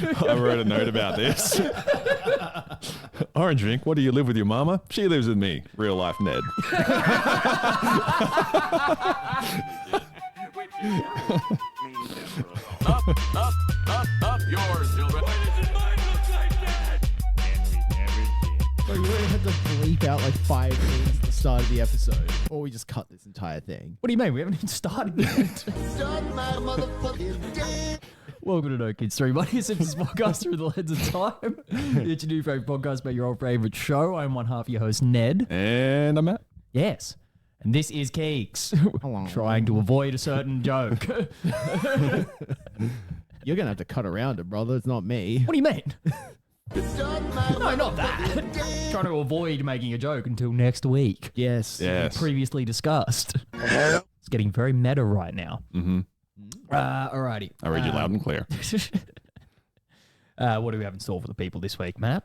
I wrote a note about this. Orange drink, what do you live with your mama? She lives with me. Real life Ned. Up yours, children. Like, we would have to bleep out like 5 things at the start of the episode, or we just cut this entire thing. What do you mean? We haven't even started yet. Welcome to No Kids 3, buddy. It's Simpsons podcast through the lens of time. It's your new favorite podcast about your old favorite show. I'm one half of your host, Ned. And I'm Matt. Yes. And this is Kegs. Trying to avoid a certain joke. You're gonna have to cut around it, brother. It's not me. What do you mean? No, not that. Trying to avoid making a joke until next week. Yes. Yes. Previously discussed. It's getting very meta right now. Mm-hmm. Alrighty. I read you loud and clear. What do we have in store for the people this week, Matt?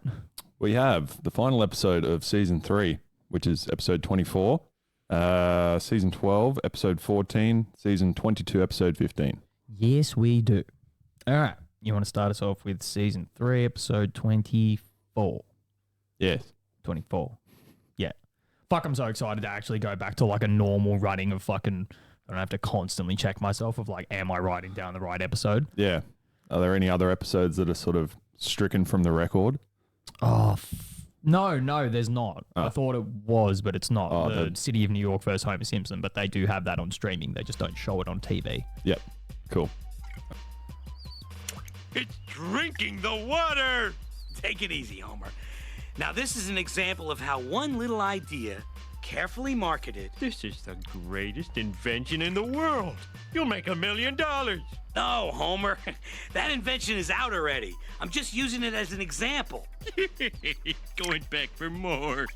We have the final episode of season 3, which is episode 24, season 12, episode 14, season 22, episode 15. Yes, we do. All right. You want to start us off with season 3, episode 24? Yes. 24. Yeah. Fuck, I'm so excited to actually go back to like a normal running of fucking... I don't have to constantly check myself of like, am I writing down the right episode? Yeah. Are there any other episodes that are sort of stricken from the record? Oh, no, there's not. Oh. I thought it was, but it's not. Oh, the City of New York versus Homer Simpson, but they do have that on streaming. They just don't show it on TV. Yep. Cool. It's drinking the water. Take it easy, Homer. Now, this is an example of how one little idea, carefully marketed. This is the greatest invention in the world. You'll make $1 million. No, Homer. That invention is out already. I'm just using it as an example. Going back for more.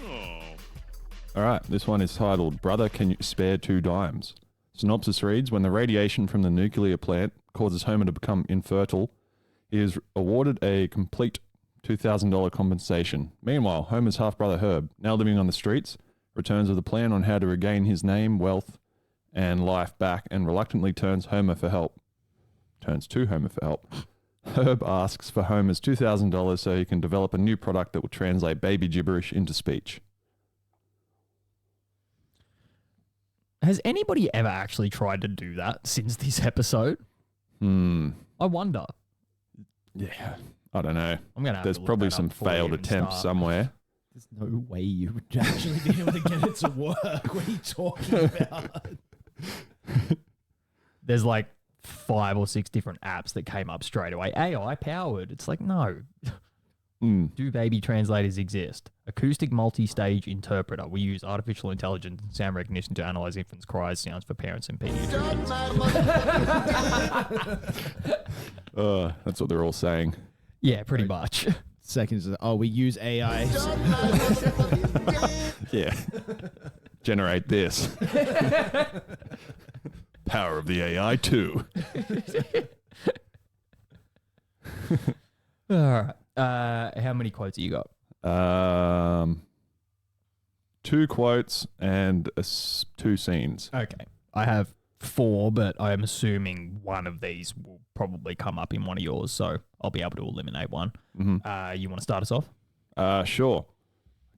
Oh. All right. This one is titled, Brother, Can You Spare 2 Dimes? Synopsis reads, when the radiation from the nuclear plant causes Homer to become infertile, he is awarded a complete $2,000 compensation. Meanwhile, Homer's half-brother Herb, now living on the streets, returns with a plan on how to regain his name, wealth, and life back, and reluctantly turns to Homer for help. Herb asks for Homer's $2,000 so he can develop a new product that will translate baby gibberish into speech. Has anybody ever actually tried to do that since this episode? I wonder. Yeah, I don't know. I'm gonna have There's to look probably that up some before we failed even attempts start. somewhere. There's no way you would actually be able to get it to work. What are you talking about? There's like 5 or 6 different apps that came up straight away. AI powered. It's like, no. Do baby translators exist? Acoustic multi-stage interpreter. We use artificial intelligence and sound recognition to analyze infants' cries, sounds for parents and pediatricians. That's what they're all saying. Yeah, pretty much. Seconds. Oh, we use AI. Yeah. Generate this. Power of the AI 2. All right. How many quotes have you got? 2 quotes and 2 scenes. Okay. I have 4, but I'm assuming one of these will probably come up in one of yours, so I'll be able to eliminate one. Mm-hmm. You want to start us off? Sure.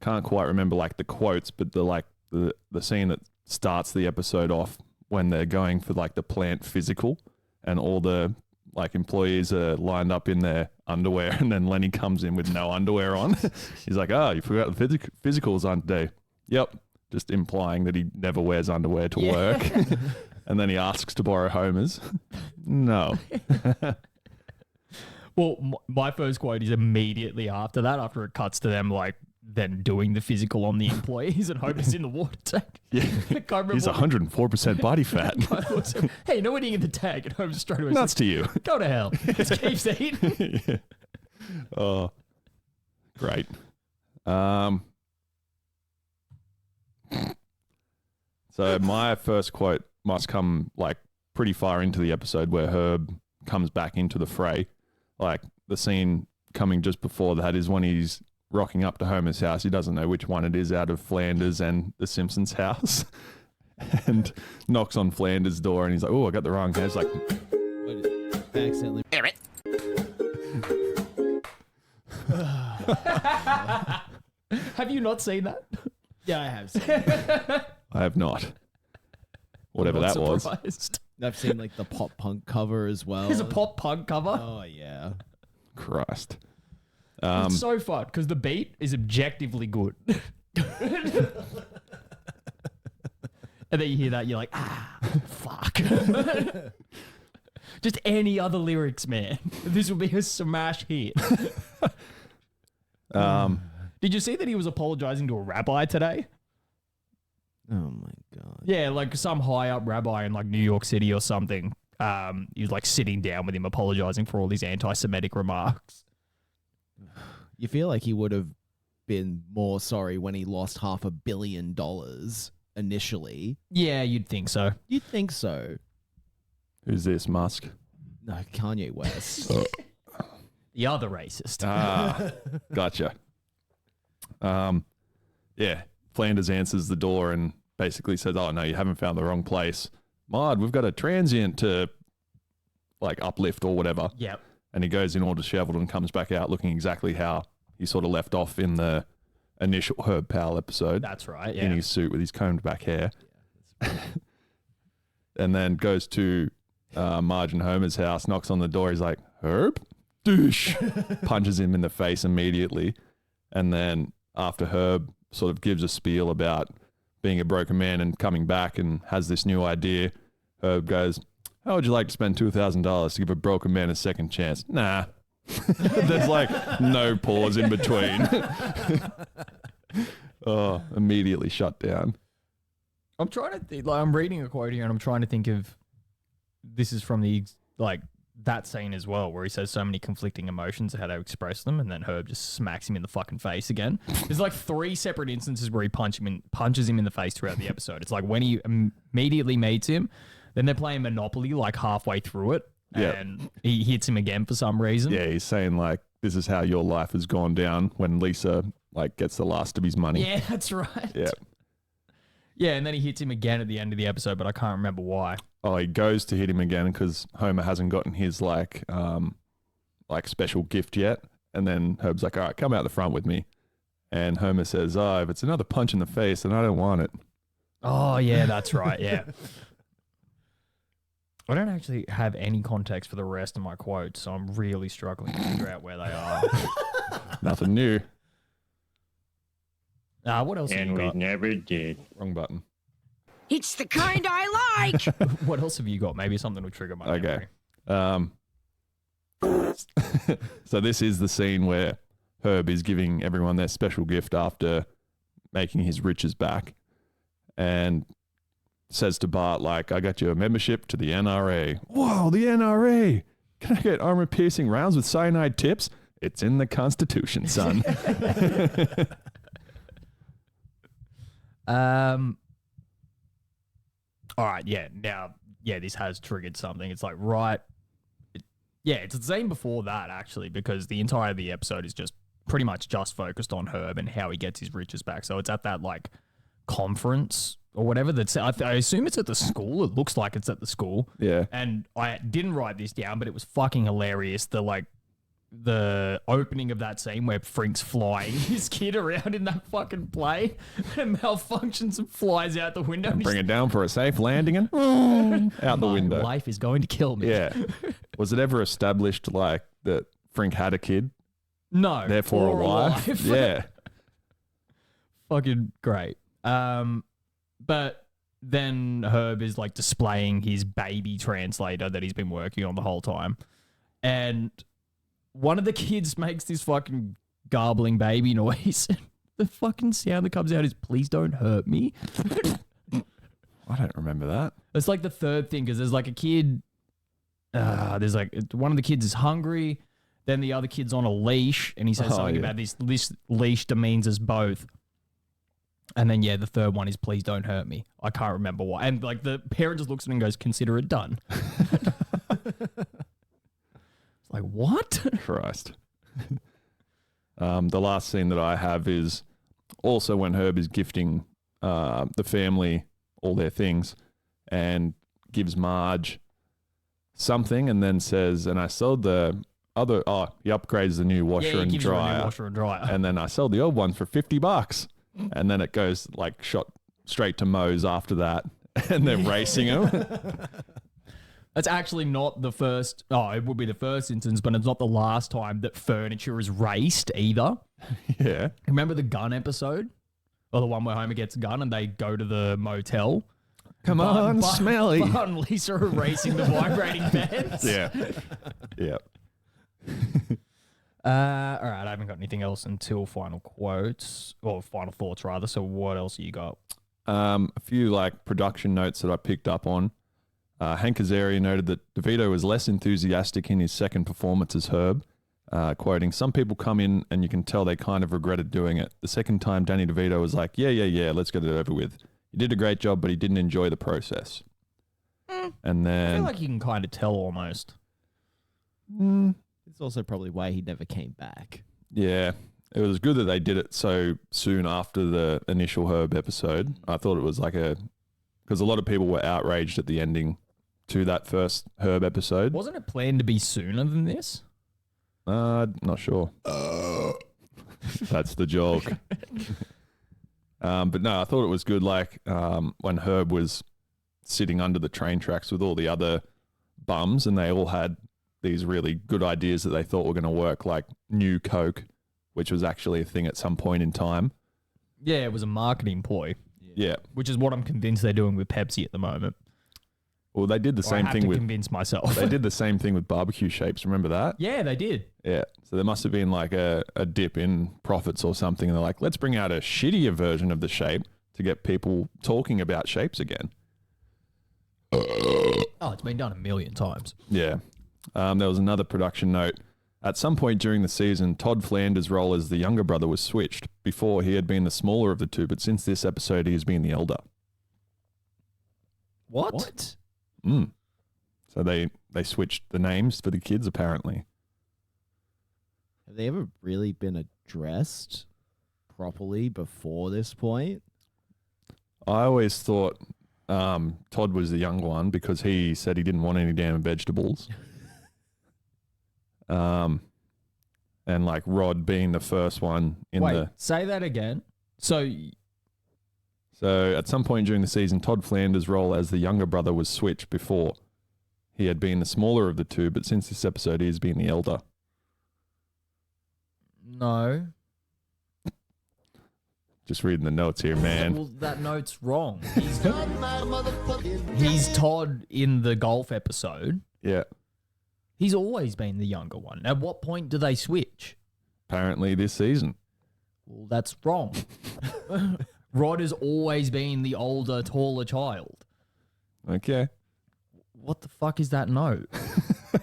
Can't quite remember like the quotes, but the scene that starts the episode off when they're going for like the plant physical and all the like employees are lined up in their underwear, and then Lenny comes in with no underwear on. He's like, you forgot the physicals on today. Yep. Just implying that he never wears underwear to work. And then he asks to borrow Homer's. No. Well, my first quote is immediately after that, after it cuts to them like then doing the physical on the employees and Homer's in the water tank. Yeah. Can't remember He's 104% body fat. Hey, you know what, in the tag, and Homer's straight away Nuts to you. go to hell. Just keeps eating. Yeah. Oh, great. So my first quote must come like pretty far into the episode where Herb comes back into the fray. Like the scene coming just before that is when he's rocking up to Homer's house. He doesn't know which one it is out of Flanders and the Simpsons house, and knocks on Flanders' door, and he's like, "Oh, I got the wrong house." Like, Accidentally. Have you not seen that? Yeah, I have seen it. I have not. Whatever Not that was. surprised. I've seen like the pop punk cover as well. There's a pop punk cover. Oh yeah. Christ. It's so fun because the beat is objectively good. And then you hear that, you're like, fuck. Just any other lyrics, man. This will be a smash hit. Did you see that he was apologizing to a rabbi today? Oh my god. Yeah, like some high up rabbi in like New York City or something. He was like sitting down with him, apologizing for all these anti-Semitic remarks. You feel like he would have been more sorry when he lost $500 million initially. Yeah, you'd think so. You'd think so. Who's this, Musk? No, Kanye West. The other racist. Gotcha. Yeah, Flanders answers the door and basically says, oh, no, you haven't found the wrong place. Mard, we've got a transient to like uplift or whatever. Yep. And he goes in all disheveled and comes back out looking exactly how he sort of left off in the initial Herb Powell episode. That's right, In yeah. his suit with his combed back hair. And then goes to Marge and Homer's house, knocks on the door. He's like, Herb? Douche. Punches him in the face immediately. And then after Herb sort of gives a spiel about being a broken man and coming back and has this new idea, Herb goes, how would you like to spend $2,000 to give a broken man a second chance? Nah. There's like no pause in between. Oh, immediately shut down. I'm trying to think, like, I'm reading a quote here and I'm trying to think of, this is from the, like, that scene as well, where he says so many conflicting emotions, how to express them, and then Herb just smacks him in the fucking face again. There's like 3 separate instances where he punches him in the face throughout the episode. It's like when he immediately meets him, then they're playing Monopoly like halfway through it, and he hits him again for some reason. Yeah, he's saying like, this is how your life has gone down when Lisa like gets the last of his money. Yeah, that's right. Yeah. Yeah, and then he hits him again at the end of the episode, but I can't remember why. Oh, he goes to hit him again because Homer hasn't gotten his like special gift yet. And then Herb's like, all right, come out the front with me. And Homer says, oh, if it's another punch in the face, then I don't want it. Oh, yeah, that's right. Yeah. I don't actually have any context for the rest of my quotes, so I'm really struggling to figure out where they are. Nothing new. What else have And you we got? never did. Wrong button. It's the kind I like. What else have you got? Maybe something will trigger my Okay. memory. So this is the scene where Herb is giving everyone their special gift after making his riches back, and says to Bart, like, I got you a membership to the NRA. Whoa, the NRA. Can I get armor-piercing rounds with cyanide tips? It's in the Constitution, son. All right, yeah. Now, yeah, this has triggered something. It's like, right. It's the same before that, actually, because the entire of the episode is just pretty much just focused on Herb and how he gets his riches back. So it's at that, like, conference or whatever. That's I assume it's at the school. It looks like it's at the school. Yeah. And I didn't write this down, but it was fucking hilarious. The opening of that scene where Frink's flying his kid around in that fucking play and malfunctions and flies out the window. Bring it down for a safe landing and out the My window. life is going to kill me. Yeah. Was it ever established like that Frink had a kid, No. therefore a or wife? Yeah. Fucking great. But then Herb is like displaying his baby translator that he's been working on the whole time. And one of the kids makes this fucking garbling baby noise. The fucking sound that comes out is, please don't hurt me. I don't remember that. It's like the third thing, because there's like a kid, there's like, one of the kids is hungry, then the other kid's on a leash, and he says something about this leash demeans us both. And then, yeah, the third one is, please don't hurt me. I can't remember why. And like the parent just looks at him and goes, consider it done. It's like, what? Christ. The last scene that I have is also when Herb is gifting the family all their things and gives Marge something and then says, and I sold the he upgrades the new washer he and gives you a new dryer. washer and dryer. And then I sell the old ones for $50. And then it goes like shot straight to Moe's after that. And they're racing him. That's actually not the first. Oh, it would be the first instance, but it's not the last time that furniture is raced either. Yeah. Remember the gun episode? Or the one where Homer gets a gun and they go to the motel? Come on, Smelly. Bart and Lisa are racing the vibrating beds. Yeah. Yeah. All right, I haven't got anything else until final quotes, or final thoughts rather. So what else you got? A few like production notes that I picked up on. Hank Azaria noted that DeVito was less enthusiastic in his second performance as Herb, quoting, "Some people come in and you can tell they kind of regretted doing it. The second time, Danny DeVito was like, yeah, let's get it over with. He did a great job, but he didn't enjoy the process." And I then feel like you can kind of tell almost. It's also probably why he never came back. yeah, it was good that they did it so soon after the initial Herb episode. I thought it was like because a lot of people were outraged at the ending to that first Herb episode. Wasn't it planned to be sooner than this? Not sure. That's the joke. But no, I thought it was good. Like when Herb was sitting under the train tracks with all the other bums, and they all had these really good ideas that they thought were going to work, like New Coke, which was actually a thing at some point in time. Yeah, it was a marketing ploy, Yeah. which is what I'm convinced they're doing with Pepsi at the moment. Well, they did the I same have thing to with convince myself. they did the same thing with barbecue shapes. Remember that? Yeah, they did. Yeah. So there must have been like a dip in profits or something. And they're like, let's bring out a shittier version of the shape to get people talking about shapes again. Oh, it's been done a million times. Yeah. There was another production note. At some point during the season, Todd Flanders' role as the younger brother was switched. Before, he had been the smaller of the two, but since this episode, he has been the elder. What? So they switched the names for the kids, apparently. Have they ever really been addressed properly before this point? I always thought Todd was the younger one because he said he didn't want any damn vegetables. And like Rod being the first one in Wait, say that again. So at some point during the season, Todd Flanders' role as the younger brother was switched. Before, he had been the smaller of the two, but since this episode, he has been the elder. no. Just reading the notes here, man. Well, that note's wrong. He's Todd in the golf episode. Yeah. He's always been the younger one. At what point do they switch? Apparently this season. Well, that's wrong. Rod has always been the older, taller child. Okay. What the fuck is that note?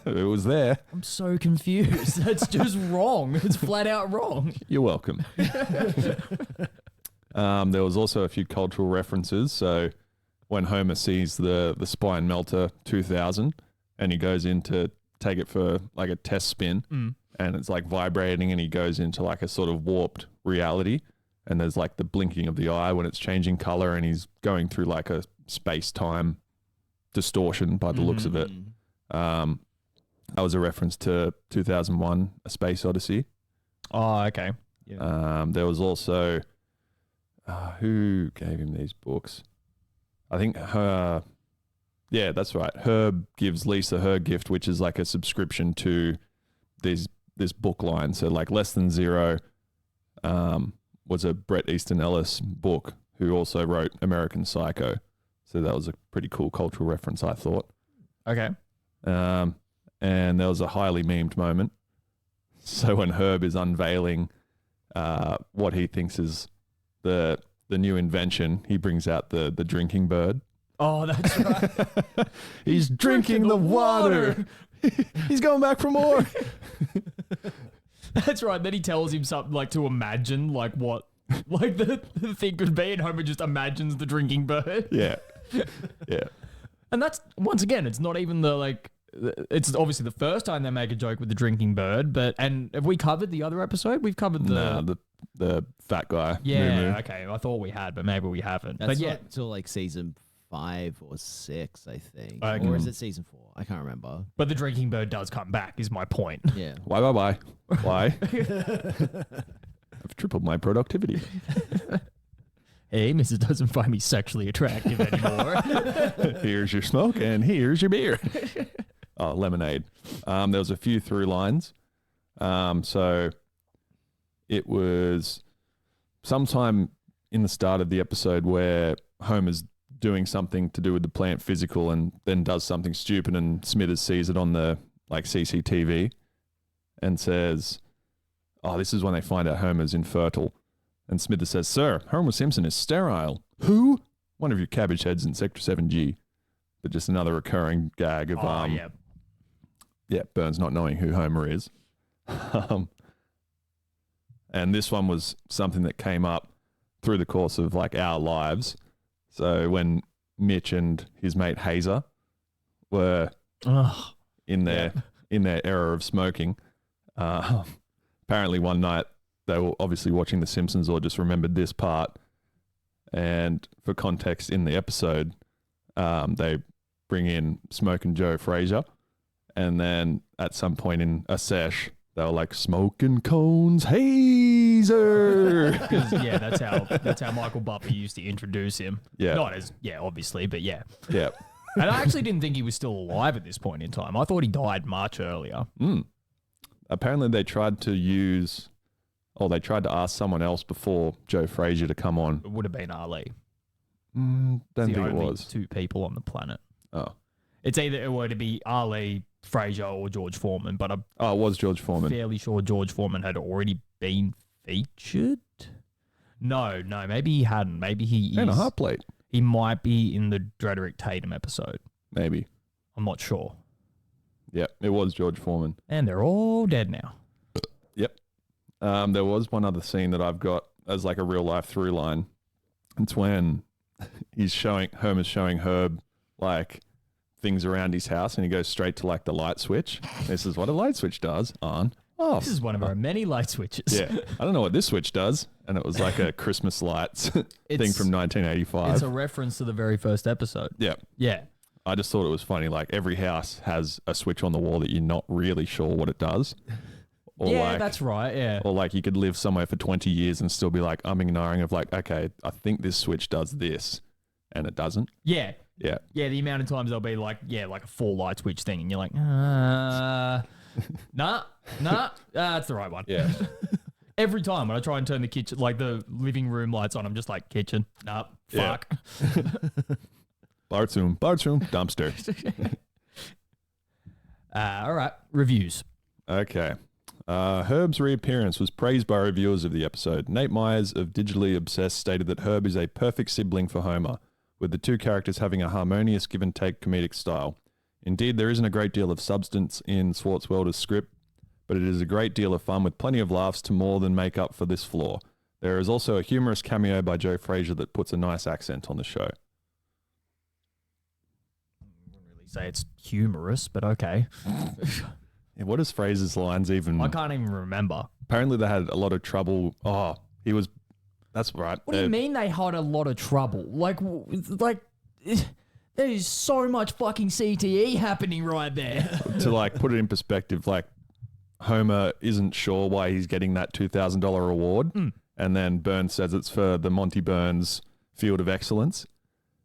It was there. I'm so confused. That's just wrong. It's flat out wrong. You're welcome. There was also a few cultural references. So when Homer sees the Spine Melter 2000 and he goes in to take it for like a test spin and it's like vibrating and he goes into like a sort of warped reality and there's like the blinking of the eye when it's changing color and he's going through like a space-time distortion by the looks of it. That was a reference to 2001, A Space Odyssey. Oh, okay. There was also who gave him these books? I think yeah, that's right. Herb gives Lisa her gift, which is like a subscription to this book line. So like Less Than Zero was a Bret Easton Ellis book who also wrote American Psycho. So that was a pretty cool cultural reference, I thought. Okay. And there was a highly memed moment. So when Herb is unveiling what he thinks is the new invention, he brings out the drinking bird. Oh, that's right. He's drinking the water. He's going back for more. That's right. Then he tells him something like to imagine like what like the thing could be, and Homer just imagines the drinking bird. Yeah. Yeah. And that's, once again, it's not even the like, it's obviously the first time they make a joke with the drinking bird, but, and have we covered the other episode? We've covered the fat guy. Yeah, Moo-moo. okay. I thought we had, but maybe we haven't. That's but yeah, not until like season 5 or 6, I think. Okay. Or is it season 4? I can't remember. But the drinking bird does come back, is my point. Yeah. Why? I've tripled my productivity. Hey, Mrs. doesn't find me sexually attractive anymore. Here's your smoke and here's your beer. Oh, lemonade. There was a few through lines. So it was sometime in the start of the episode where Homer's doing something to do with the plant physical and then does something stupid, and Smithers sees it on the like CCTV and says, oh, this is when they find out Homer's infertile. And Smithers says, sir, Homer Simpson is sterile. Who? One of your cabbage heads in Sector 7G. But just another recurring gag of, yeah, Burns not knowing who Homer is. And this one was something that came up through the course of like our lives. So when Mitch and his mate Hazer were in their era of smoking, apparently one night they were obviously watching The Simpsons or just remembered this part. And for context in the episode, they bring in Smoking Joe Frazier. And then at some point in a sesh, they were like, smoking cones, Hazer. Because, yeah, that's how Michael Buffer used to introduce him. Yeah. Not as, yeah, obviously, but yeah. Yeah. And I actually didn't think he was still alive at this point in time. I thought he died much earlier. Apparently they tried to ask someone else before Joe Frazier to come on. It would have been Ali. Don't think it only was. 2 people on the planet. Oh. It's either it were to be Ali, Frazier, or George Foreman, but I'm It was George Foreman. fairly sure George Foreman had already been featured. No, maybe he hadn't. Maybe he And a is. heart plate. He might be in the Drederick Tatum episode. Maybe. I'm not sure. Yeah, it was George Foreman. And they're all dead now. Yep. There was one other scene that I've got as like a real life through line. It's when Homer's showing Herb like things around his house, and he goes straight to like the light switch. This is what a light switch does. On, off. This is one of our many light switches. Yeah. I don't know what this switch does. And it was like a Christmas lights thing from 1985. It's a reference to the very first episode. Yeah. Yeah. I just thought it was funny. Like every house has a switch on the wall that you're not really sure what it does. Or Yeah, like, that's right. Yeah. Or like you could live somewhere for 20 years and still be like, I'm ignoring of like, okay, I think this switch does this, and it doesn't. Yeah. Yeah. Yeah, the amount of times there'll be like, like a 4 light switch thing, and you're like, nah, that's the right one. Yeah. Every time when I try and turn the kitchen, like the living room lights on, I'm just like, kitchen, fuck. Bart's room, dumpster. All right, reviews. Okay. Herb's reappearance was praised by reviewers of the episode. Nate Myers of Digitally Obsessed stated that Herb is a perfect sibling for Homer, with the two characters having a harmonious give-and-take comedic style. Indeed, there isn't a great deal of substance in Swartzwelder's script, but it is a great deal of fun with plenty of laughs to more than make up for this flaw. There is also a humorous cameo by Joe Frazier that puts a nice accent on the show. I wouldn't really say it's humorous, but okay. Yeah, what is Frazier's lines even? I can't even remember. Apparently they had a lot of trouble. That's right. What do you mean they had a lot of trouble? Like, there is so much fucking CTE happening right there. To like put it in perspective, like Homer isn't sure why he's getting that $2,000 award. And then Burns says it's for the Monty Burns Field of Excellence.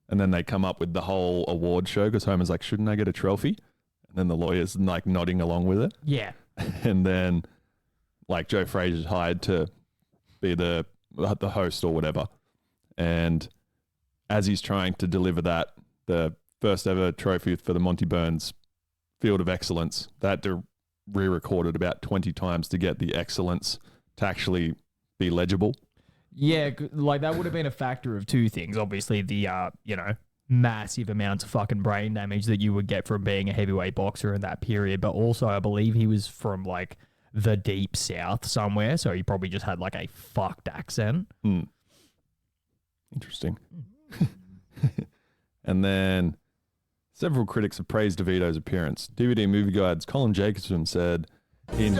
And then they come up with the whole award show because Homer's like, shouldn't I get a trophy? And then the lawyer's like nodding along with it. Yeah. And then like Joe Frazier's hired to be the host or whatever. And as he's trying to deliver that, the first ever trophy for the Monty Burns Field of Excellence, that re-recorded about 20 times to get the excellence to actually be legible. Yeah, like that would have been a factor of 2 things. Obviously, the, massive amounts of fucking brain damage that you would get from being a heavyweight boxer in that period. But also, I believe he was from like the deep south somewhere. So he probably just had like a fucked accent. Interesting. And then several critics have praised DeVito's appearance. DVD Movie Guide's Colin Jacobson said he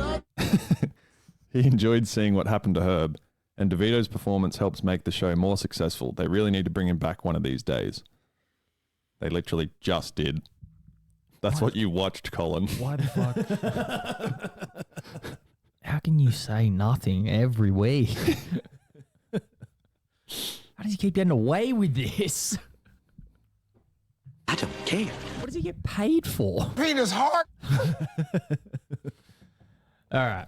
enjoyed seeing what happened to Herb, and DeVito's performance helps make the show more successful. They really need to bring him back one of these days. They literally just did. That's what you watched, Colin. Why the fuck? How can you say nothing every week? How does he keep getting away with this? I don't care. What does he get paid for? Penis heart. All right.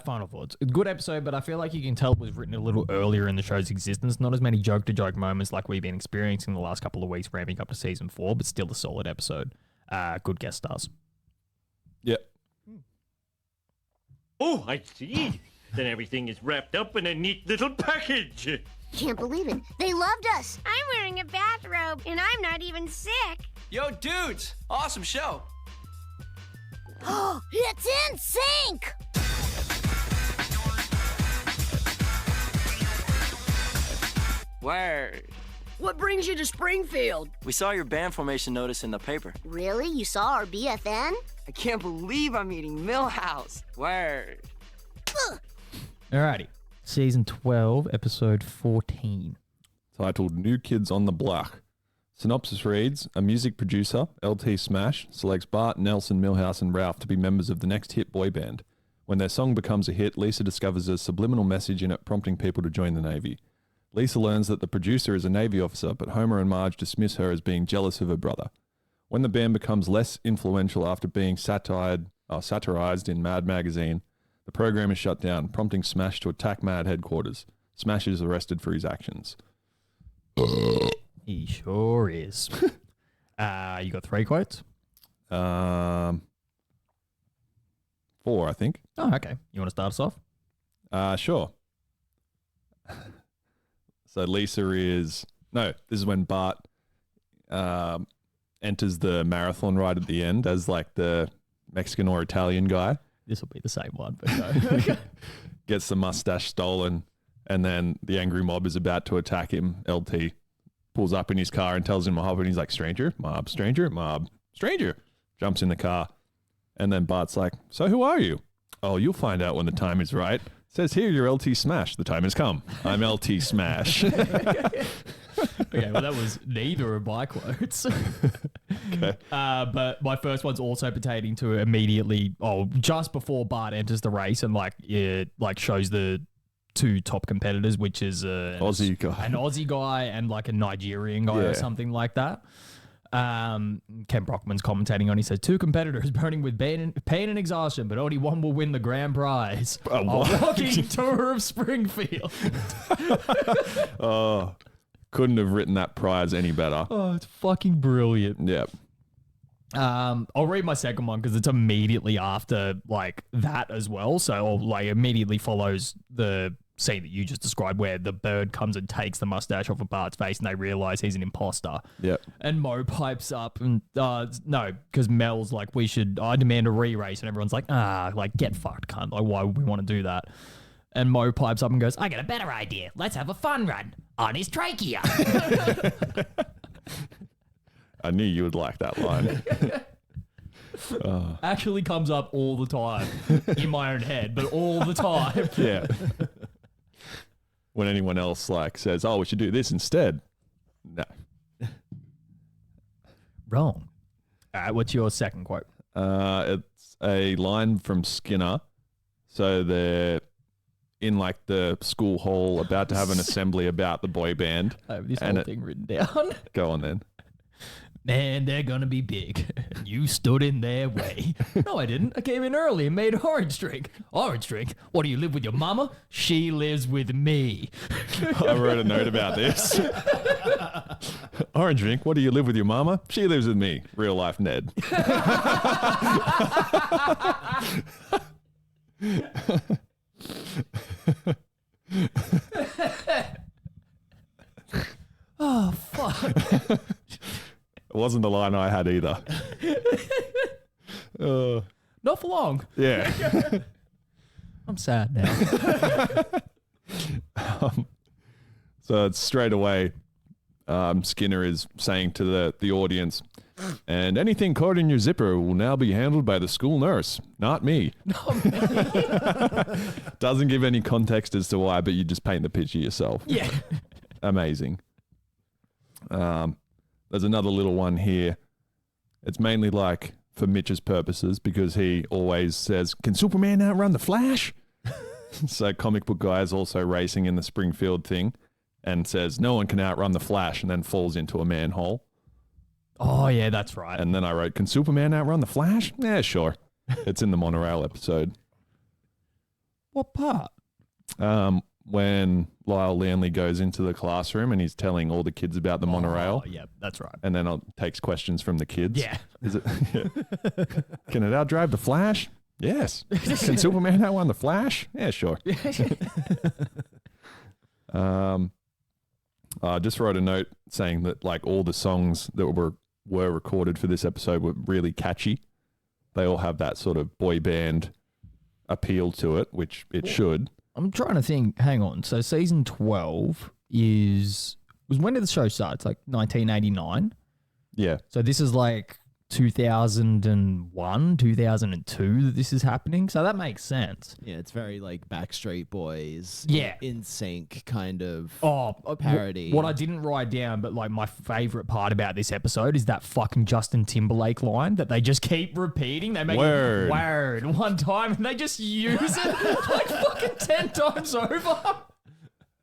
Final thoughts. Good episode, but I feel like you can tell it was written a little earlier in the show's existence. Not as many joke-to-joke moments like we've been experiencing the last couple of weeks ramping up to season 4, but still a solid episode. Good guest stars. Yep. Oh, I see. Then everything is wrapped up in a neat little package. Can't believe it. They loved us. I'm wearing a bathrobe, and I'm not even sick. Yo, dudes! Awesome show. It's in sync! Word. What brings you to Springfield? We saw your band formation notice in the paper. Really? You saw our BFN? I can't believe I'm eating Millhouse. Word. Alrighty. Season 12, episode 14. Titled New Kids on the Block. Synopsis reads, a music producer, LT Smash, selects Bart, Nelson, Milhouse and Ralph to be members of the next hit boy band. When their song becomes a hit, Lisa discovers a subliminal message in it prompting people to join the Navy. Lisa learns that the producer is a Navy officer, but Homer and Marge dismiss her as being jealous of her brother. When the band becomes less influential after being satirized in Mad magazine, the program is shut down, prompting Smash to attack Mad headquarters. Smash is arrested for his actions. He sure is. You got 3 quotes? 4, I think. Oh, okay. You want to start us off? Sure. So Lisa is... No, this is when Bart enters the marathon right at the end as like the Mexican or Italian guy. This will be the same one, but no. Gets the mustache stolen, and then the angry mob is about to attack him. LT pulls up in his car and tells him to hop in. He's like, stranger, mob, stranger, mob, stranger. Jumps in the car. And then Bart's like, so who are you? Oh, you'll find out when the time is right. Says here, you're LT Smash. The time has come. I'm LT Smash. Okay, well, that was neither of my quotes. Okay. But my first one's also pertaining to immediately, just before Bart enters the race and it shows the 2 top competitors, which is an Aussie guy and like a Nigerian guy or something like that. Ken Brockman's commentating on. He says 2 competitors burning with pain and exhaustion, but only one will win the grand prize. A walking tour of Springfield. Oh, couldn't have written that prize any better. Oh, it's fucking brilliant. Yep. I'll read my second one because it's immediately after like that as well. So immediately follows the scene that you just described where the bird comes and takes the mustache off of Bart's face and they realize he's an imposter. Yep. And Mo pipes up and no, because Mel's like, I demand a re-race, and everyone's like, get fucked, cunt. Like, why would we want to do that? And Mo pipes up and goes, I got a better idea. Let's have a fun run on his trachea. I knew you would like that line. Actually comes up all the time in my own head, but all the time. Yeah. When anyone else says, oh, we should do this instead. No. Wrong. All right, what's your second quote? It's a line from Skinner. So they're in the school hall about to have an assembly about the boy band. I have this whole thing written down. Go on then. Man, they're gonna be big. You stood in their way. No, I didn't. I came in early and made orange drink. Orange drink? What, do you live with your mama? She lives with me. I wrote a note about this. Orange drink? What, do you live with your mama? She lives with me. Real life Ned. Oh, fuck. It wasn't the line I had either. Not for long. Yeah. I'm sad now. So it's straight away, Skinner is saying to the audience, and anything caught in your zipper will now be handled by the school nurse, not me. Doesn't give any context as to why, but you just paint the picture yourself. Yeah. Amazing. there's another little one here. It's mainly like for Mitch's purposes because he always says, "Can Superman outrun the Flash?" So comic book guy is also racing in the Springfield thing and says, "No one can outrun the Flash," and then falls into a manhole. Oh, yeah, that's right. And then I wrote, "Can Superman outrun the Flash?" Yeah, sure. It's in the monorail episode. What part? When Lyle Lanley goes into the classroom and he's telling all the kids about the monorail. Oh, yeah, that's right. And then takes questions from the kids. Yeah. Is it? Yeah. Can it outdrive the Flash? Yes. Can Superman outrun the Flash? Yeah, sure. I just wrote a note saying that like all the songs that were recorded for this episode were really catchy. They all have that sort of boy band appeal to it, which it should. I'm trying to think. Hang on. So season 12 was when did the show start? It's like 1989. Yeah. So this is like 2001, 2002 that this is happening. So that makes sense. Yeah, it's very like Backstreet Boys. Yeah. In sync kind of parody. What I didn't write down, but like my favorite part about this episode is that fucking Justin Timberlake line that they just keep repeating. They make Word. it word one time and they just use it like fucking 10 times over. All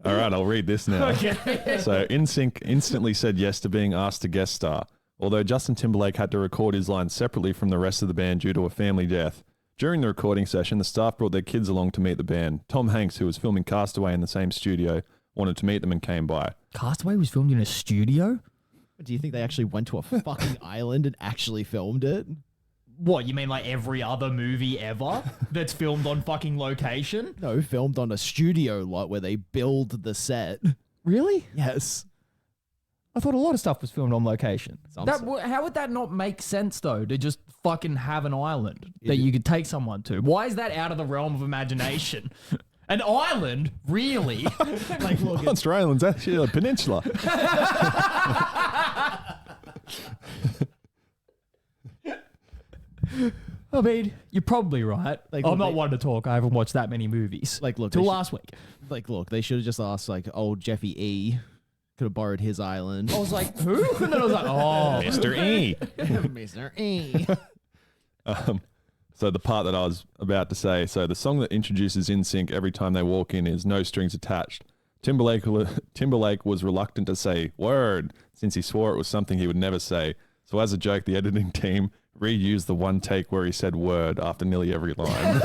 right, I'll read this now. Okay. So NSYNC instantly said yes to being asked to guest star. Although Justin Timberlake had to record his lines separately from the rest of the band due to a family death. During the recording session, the staff brought their kids along to meet the band. Tom Hanks, who was filming Castaway in the same studio, wanted to meet them and came by. Castaway was filmed in a studio? Do you think they actually went to a fucking island and actually filmed it? What, you mean like every other movie ever that's filmed on fucking location? No, filmed on a studio lot where they build the set. Really? Yes. I thought a lot of stuff was filmed on location. Some How would that not make sense, though, to just fucking have an island that you could take someone to? Why is that out of the realm of imagination? An island? Really? Like, look, Monster Island's actually a peninsula. I mean, you're probably right. Like, I'm look, not one to talk. I haven't watched that many movies. Like, look, till they last week. like, look, they should have just asked, like, old Jeffy E. Could have borrowed his island. I was like, who? And then I was like, oh. Mr. E. Mr. E. So the part that I was about to say, so the song that introduces NSYNC every time they walk in is No Strings Attached. Timberlake was reluctant to say word since he swore it was something he would never say. So as a joke, the editing team reused the one take where he said word after nearly every line.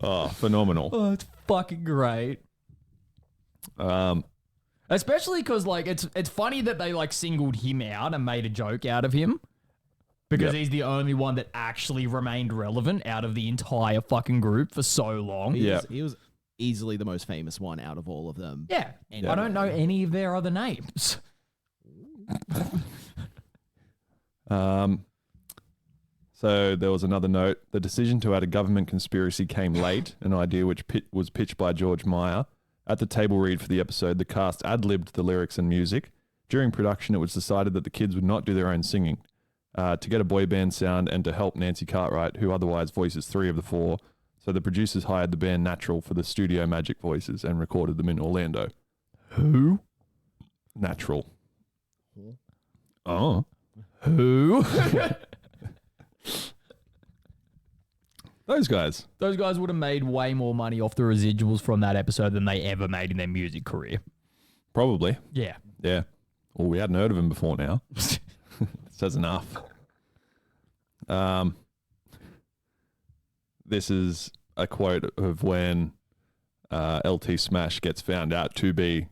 Oh, phenomenal. Oh, it's fucking great. Especially because like it's funny that they like singled him out and made a joke out of him because he's the only one that actually remained relevant out of the entire fucking group for so long. He was easily the most famous one out of all of them. Yeah. I don't know any of their other names. So there was another note. The decision to add a government conspiracy came late, an idea which was pitched by George Meyer. At the table read for the episode, the cast ad-libbed the lyrics and music. During production, it was decided that the kids would not do their own singing. To get a boy band sound and to help Nancy Cartwright, who otherwise voices 3 of the 4. So the producers hired the band Natural for the studio magic voices and recorded them in Orlando. Who? Natural. Oh. Who? Those guys. Those guys would have made way more money off the residuals from that episode than they ever made in their music career. Probably. Yeah. Yeah. Well, we hadn't heard of him before now. Says enough. This is a quote of when LT Smash gets found out to be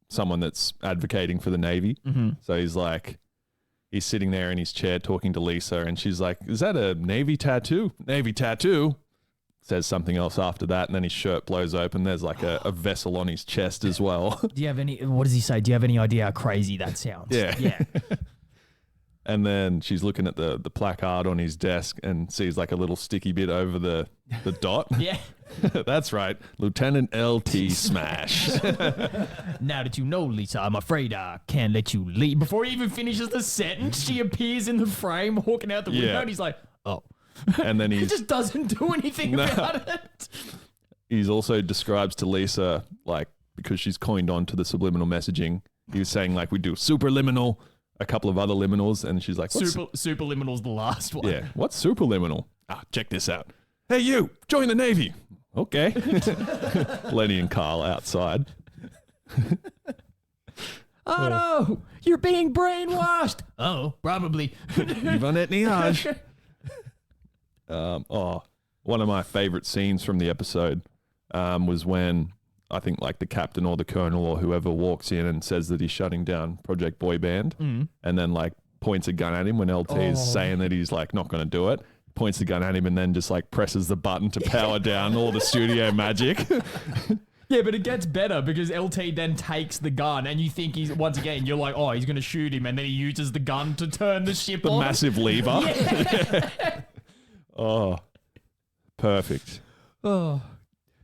someone that's advocating for the Navy. Mm-hmm. So he's sitting there in his chair talking to Lisa, and she's like, "Is that a Navy tattoo?" "Navy tattoo." Says something else after that, and then his shirt blows open. There's like a vessel on his chest as well. Do you have any, what does he say? Do you have any idea how crazy that sounds? Yeah. Yeah. And then she's looking at the placard on his desk and sees like a little sticky bit over the dot. Yeah. That's right. Lieutenant LT Smash. Now that you know, Lisa, I'm afraid I can't let you leave. Before he even finishes the sentence, she appears in the frame, walking out the window, and he's like, oh. And then he just doesn't do anything about it. He's also describes to Lisa, like, because she's coined on to the subliminal messaging, he was saying like we do superliminal, a couple of other liminals, and she's like, what's Superliminal's the last one. yeah, what's superliminal? Ah, check this out. Hey, you, join the Navy. Okay. Lenny and Carl outside. Oh no, you're being brainwashed. Oh, probably. Yvan and Nioj. One of my favorite scenes from the episode was when I think like the captain or the colonel or whoever walks in and says that he's shutting down Project Boy Band, and then like points a gun at him when LT is saying that he's like not going to do it. Points the gun at him and then just like presses the button to power down all the studio magic. Yeah, but it gets better because LT then takes the gun and you think he's, once again, you're like, oh, he's going to shoot him, and then he uses the gun to turn the ship The on. massive lever. Yeah. Oh, perfect. Oh.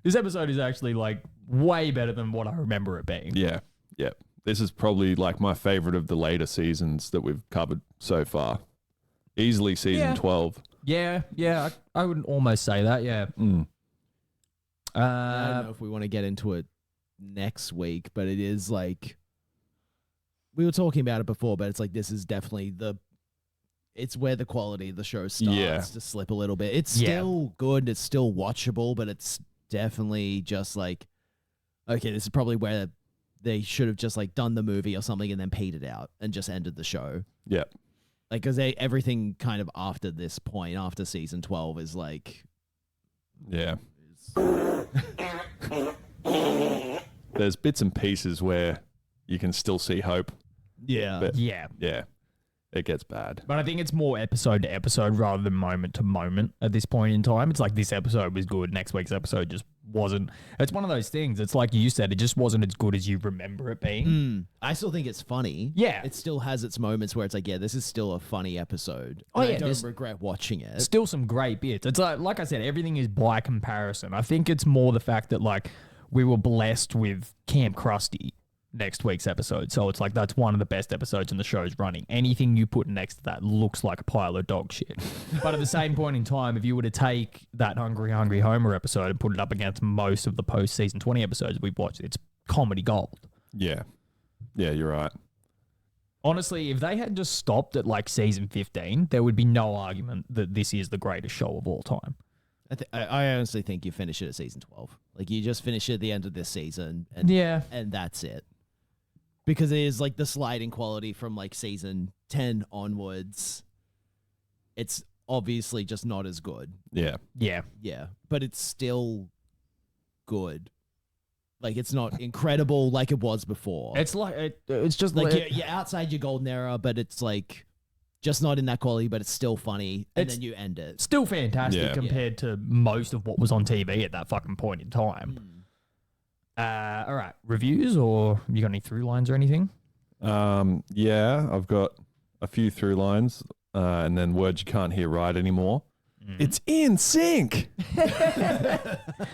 This episode is actually like way better than what I remember it being. Yeah, yeah. This is probably like my favorite of the later seasons that we've covered so far. Easily season 12. Yeah, I would almost say that, yeah. I don't know if we want to get into it next week, but it is like we were talking about it before, but it's like this is definitely it's where the quality of the show starts to slip a little bit. It's still good, it's still watchable, but it's definitely just like, okay, this is probably where they should have just like done the movie or something and then paid it out and just ended the show. Yeah. Like, because everything kind of after this point, after season 12 is like... Yeah. There's bits and pieces where you can still see hope. Yeah. But Yeah. It gets bad. But I think it's more episode to episode rather than moment to moment at this point in time. It's like this episode was good, next week's episode just wasn't. It's one of those things. It's like you said, it just wasn't as good as you remember it being. I still think it's funny. Yeah. It still has its moments where it's like, yeah, this is still a funny episode. Oh, And yeah, I don't there's- regret watching it. Still some great bits. It's like I said, everything is by comparison. I think it's more the fact that like we were blessed with Camp Krusty next week's episode. So it's like that's one of the best episodes in the show's running. Anything you put next to that looks like a pile of dog shit. But at the same point in time, if you were to take that Hungry Hungry Homer episode and put it up against most of the post-season 20 episodes we've watched, it's comedy gold. Yeah. Yeah, you're right. Honestly, if they had just stopped at like season 15, there would be no argument that this is the greatest show of all time. I honestly think you finish it at season 12. Like, you just finish it at the end of this season. And, and that's it. Because it is like the sliding quality from like season 10 onwards. It's obviously just not as good. Yeah. Yeah. Yeah. But it's still good. Like, it's not incredible like it was before. It's like, it's just like you're outside your golden era, but it's like just not in that quality, but it's still funny. And It's then you end it. still fantastic Yeah. compared to most of what was on TV at that fucking point in time. All right, reviews, or you got any through lines or anything? Yeah, I've got a few through lines and then words you can't hear right anymore. It's in sync. Dun,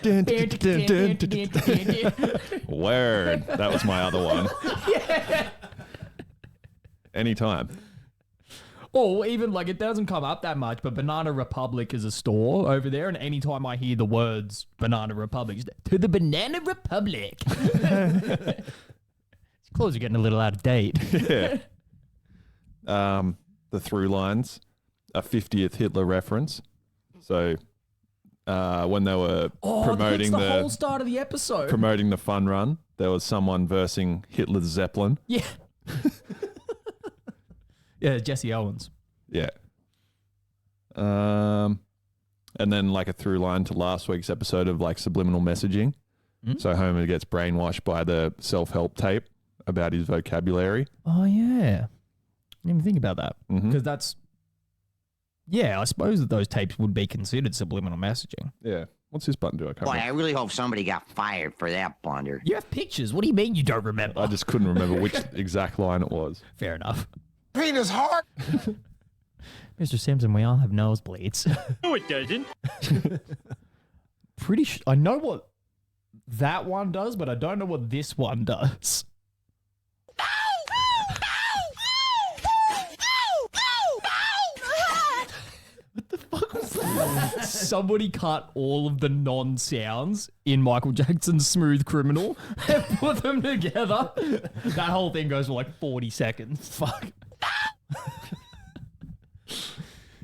dun, dun, dun, dun, dun. Word. That was my other one. Anytime. Or even like it doesn't come up that much, but Banana Republic is a store over there, and anytime I hear the words Banana Republic, it's to the Banana Republic. These clothes are getting a little out of date. Yeah. The through lines, a 50th Hitler reference. So when they were promoting that's the whole start of the episode. promoting the fun run, there was someone versing Hitler's Zeppelin. Yeah. Yeah, Jesse Owens. Yeah. And then like a through line to last week's episode of like subliminal messaging. So Homer gets brainwashed by the self-help tape about his vocabulary. Oh, yeah. I didn't even think about that. Mhm. Because that's... Yeah, I suppose that those tapes would be considered subliminal messaging. Yeah. What's this button do? I can't Boy, I remember. really hope somebody got fired for that blunder. You have pictures. What do you mean you don't remember? I just couldn't remember which exact line it was. Fair enough. Penis heart. Mr. Simpson, we all have nosebleeds. No, it doesn't. I know what that one does, but I don't know what this one does. What the fuck was that? Somebody cut all of the non-sounds in Michael Jackson's Smooth Criminal and put them together. That whole thing goes for like 40 seconds. Fuck.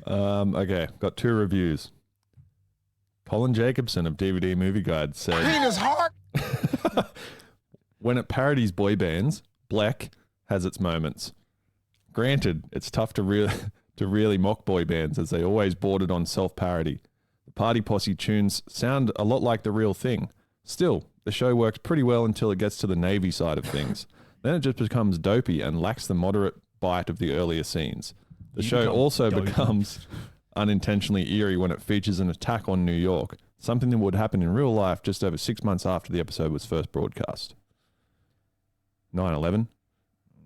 Okay, got 2 reviews. Colin Jacobson of DVD Movie Guide said, Penis hard. when it parodies boy bands, BLECH has its moments. Granted, it's tough to really mock boy bands as they always bordered on self-parody. The Party Posse tunes sound a lot like the real thing. Still, the show works pretty well until it gets to the Navy side of things. Then it just becomes dopey and lacks the moderate bite of the earlier scenes. The show also becomes unintentionally eerie when it features an attack on New York, something that would happen in real life just over 6 months after the episode was first broadcast. 9/11?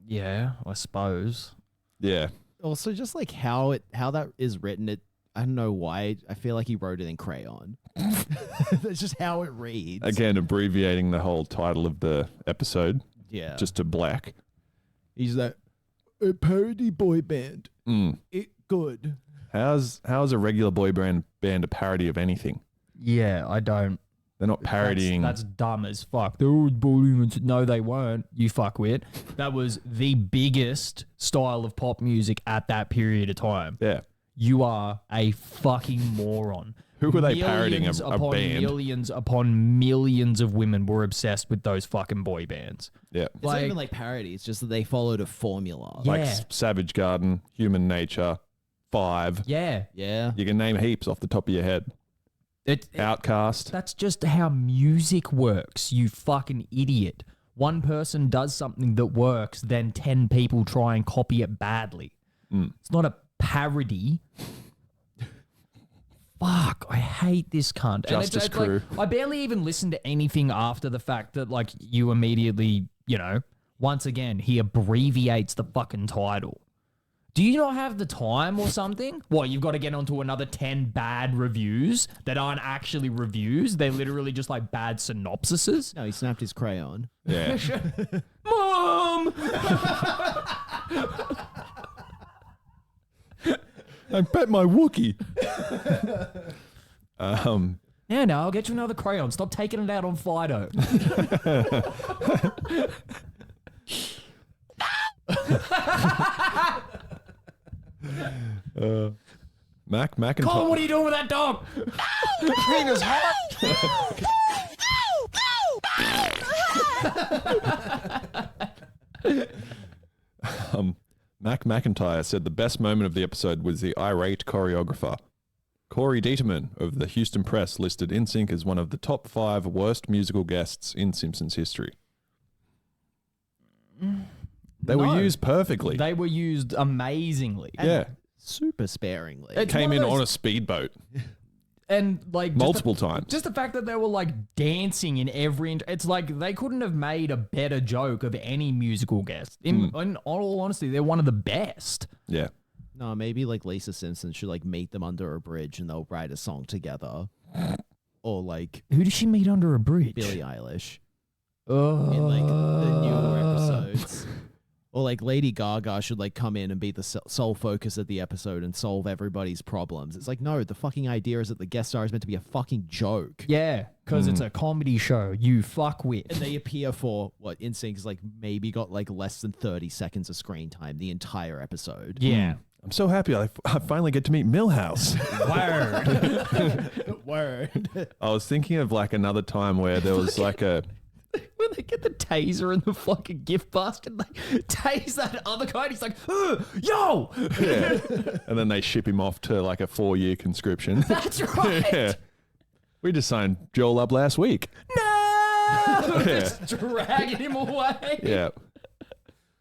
Yeah, I suppose. Yeah. Also, just like how that is written, I don't know why. I feel like he wrote it in crayon. That's just how it reads. Again, abbreviating the whole title of the episode. Yeah. Just to black. He's like, a parody boy band. It good. How's a regular boy band a parody of anything? Yeah, I don't. They're not parodying. That's dumb as fuck. They're all bullying. No, they weren't. You fuckwit. That was the biggest style of pop music at that period of time. Yeah. You are a fucking moron. Who were they parodying? A upon band? Millions upon millions of women were obsessed with those fucking boy bands. Yeah. It's not even like parody. It's just that they followed a formula. Yeah. Like Savage Garden, Human Nature, Five. Yeah. Yeah. You can name heaps off the top of your head. Outcast. That's just how music works, you fucking idiot. One person does something that works, then 10 people try and copy it badly. It's not a parody. Fuck, I hate this cunt. Justice it's Crew. Like, I barely even listened to anything after the fact that, like, you immediately, once again, he abbreviates the fucking title. Do you not have the time or something? What, you've got to get onto another 10 bad reviews that aren't actually reviews? They're literally just like bad synopsises? No, he snapped his crayon. Yeah. Mom! I bet my Wookiee. Now, I'll get you another crayon. Stop taking it out on Fido. Mac McIntyre. Colin, what are you doing with that dog? Penis hard. Mac McIntyre said the best moment of the episode was the irate choreographer. Corey Dieterman of the Houston Press listed NSYNC as one of the top 5 worst musical guests in Simpsons history. They were used perfectly. They were used amazingly. Yeah. Super sparingly. It's Came one in of those- on a speedboat And like multiple times. Just the fact that they were like dancing in every. It's like they couldn't have made a better joke of any musical guest. In all honesty, they're one of the best. Yeah. No, maybe like Lisa Simpson should like meet them under a bridge and they'll write a song together. Or like Who does she meet under a bridge? Billie Eilish Oh. in like the newer episodes. Or like Lady Gaga should like come in and be the sole focus of the episode and solve everybody's problems. It's like, no, the fucking idea is that the guest star is meant to be a fucking joke. Yeah, because it's a comedy show. You fuckwit. And they appear for what NSYNC is like maybe got like less than 30 seconds of screen time the entire episode. Yeah. I'm so happy I finally get to meet Millhouse. Word. Word. I was thinking of like another time where there was like a... When they get the taser in the fucking gift basket, they tase that other guy and he's like, yo! Yeah. And then they ship him off to like a 4-year conscription. That's right. Yeah. We just signed Joel up last week. No! Just dragging him away. Yeah.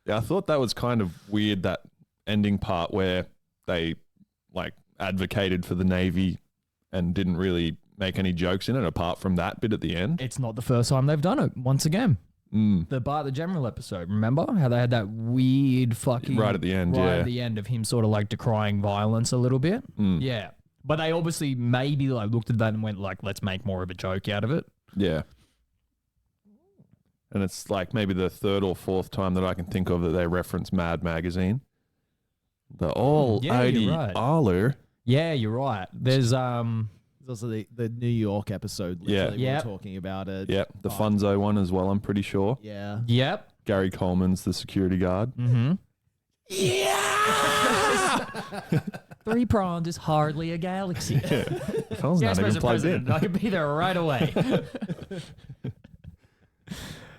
Yeah, I thought that was kind of weird, that ending part where they like advocated for the Navy and didn't really make any jokes in it apart from that bit at the end. It's not the first time they've done it, once again. The Bart the General episode, remember? How they had that weird fucking... Right at the end, right yeah. at the end of him sort of like decrying violence a little bit. Yeah. But they obviously maybe like looked at that and went like, let's make more of a joke out of it. Yeah. And it's like maybe the 3rd or 4th time that I can think of that they reference Mad Magazine. The all Yeah, you're 80 right. Aller. Yeah, you're right. There's also the New York episode. Yeah. We were talking about it. Yep. The Funzo one as well, I'm pretty sure. Yeah. Yep. Gary Coleman's the security guard. Mm-hmm. Yeah! 3 prawns is hardly a galaxy. The phone's Yes, not even Mr. plugged President, in. I could be there right away.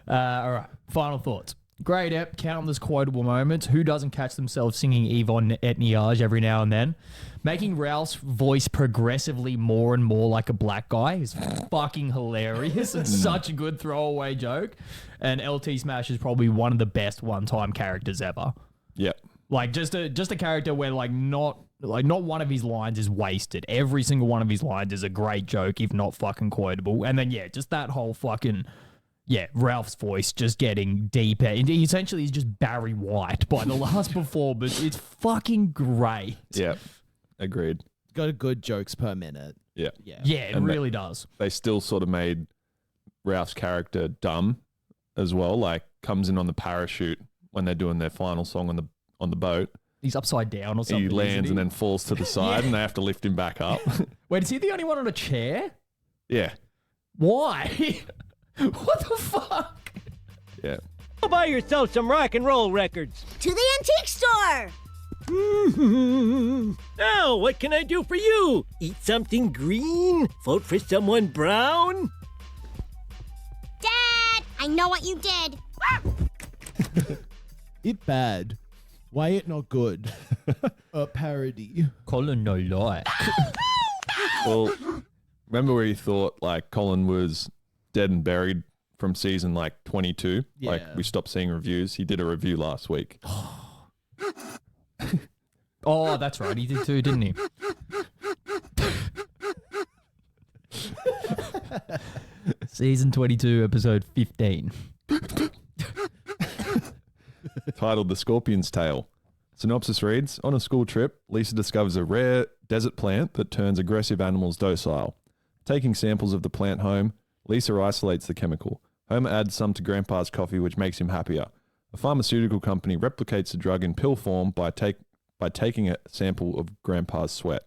All right, final thoughts. Great ep, countless quotable moments. Who doesn't catch themselves singing Yvan et Nioj every now and then? Making Ralph's voice progressively more and more like a black guy is fucking hilarious and such a good throwaway joke. And LT Smash is probably one of the best one-time characters ever. Yep. Like just a character where not one of his lines is wasted. Every single one of his lines is a great joke, if not fucking quotable. And then just that whole fucking Ralph's voice just getting deeper. He essentially is just Barry White by the last performance. It's fucking great. Yep. Agreed. Got a good jokes per minute. Yeah. Yeah. Yeah, it And really does. They still sort of made Ralph's character dumb as well. Like comes in on the parachute when they're doing their final song on the boat. He's upside down or something. He lands isn't he? and then falls to the side, and they have to lift him back up. Wait, is he the only one on a chair? Yeah. Why? What the fuck? Yeah. Go buy yourself some rock and roll records. To the antique store. Now, what can I do for you? Eat something green? Vote for someone brown? Dad, I know what you did. It bad. Why it not good? A parody. Colin no lie. Well, remember where you thought like Colin was dead and buried from season like 22? Like Yeah. we stopped seeing reviews. He did a review last week. Oh, that's right. He did too, didn't he? Season 22, episode 15. Titled The Scorpion's Tail. Synopsis reads, on a school trip, Lisa discovers a rare desert plant that turns aggressive animals docile. Taking samples of the plant home, Lisa isolates the chemical. Homer adds some to Grandpa's coffee, which makes him happier. A pharmaceutical company replicates the drug in pill form by taking a sample of Grandpa's sweat.